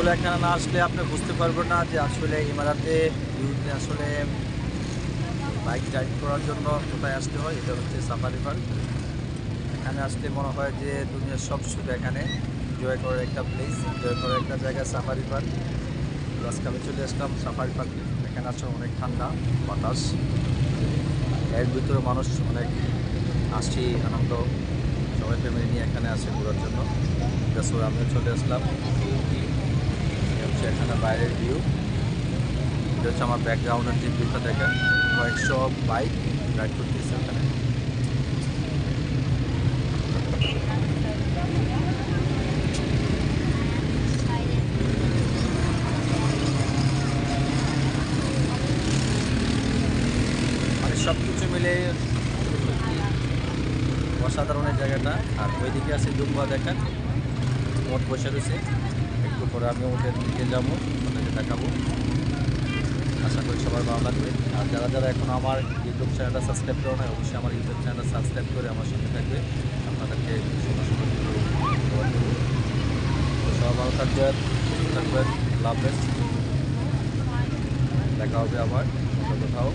আসলে এখানে না আসলে আপনি বুঝতে পারবেন না যে আসলে ইমারাতে আসলে বাইক রাইড করার জন্য কোথায় আসতে হয়। এটা হচ্ছে সাফারি পার্ক। এখানে আসলে মনে হয় যে দুনিয়ার সব সুখ এখানে এনজয় করার একটা প্লেস, এনজয় করার একটা জায়গা সাফারি পার্ক। আজকে আমি চলে আসলাম সাফারি পার্কে। এখানে আসলে অনেক ঠান্ডা বাতাস, এর ভিতরে মানুষ অনেক হাসি আনন্দ, সবাই ফ্যামিলি নিয়ে এখানে আসে ঘোরার জন্য। জাস্ট আমিও চলে আসলাম। এটা হচ্ছে এখানে বাইরের ভিউ। এটা হচ্ছে আমার ব্যাকগ্রাউন্ডের যে ভিউটা দেখেন, কয়েকশো বাইক রাইড করতেছে ওখানে। মানে সব কিছু মিলে অসাধারণ এই জায়গাটা। আর ওইদিকে আছে ডুম্বা দেখেন, মোট বসে রয়েছে। একটু পরে আমি ওদের দিকে যাবো, আপনাকে দেখাবো। আশা করি সবার ভালো লাগবে। আর যারা যারা এখন আমার ইউটিউব চ্যানেলটা সাবস্ক্রাইব করে নাই, অবশ্যই আমার ইউটিউব চ্যানেলটা সাবস্ক্রাইব করে আমার সঙ্গে থাকবে। আপনাদেরকে সুন্দর সুন্দর সবাই ভালো থাকবেন, সুস্থ থাকবেন। আল্লাহ হাফেজ। দেখা হবে আবার অন্য কোথাও।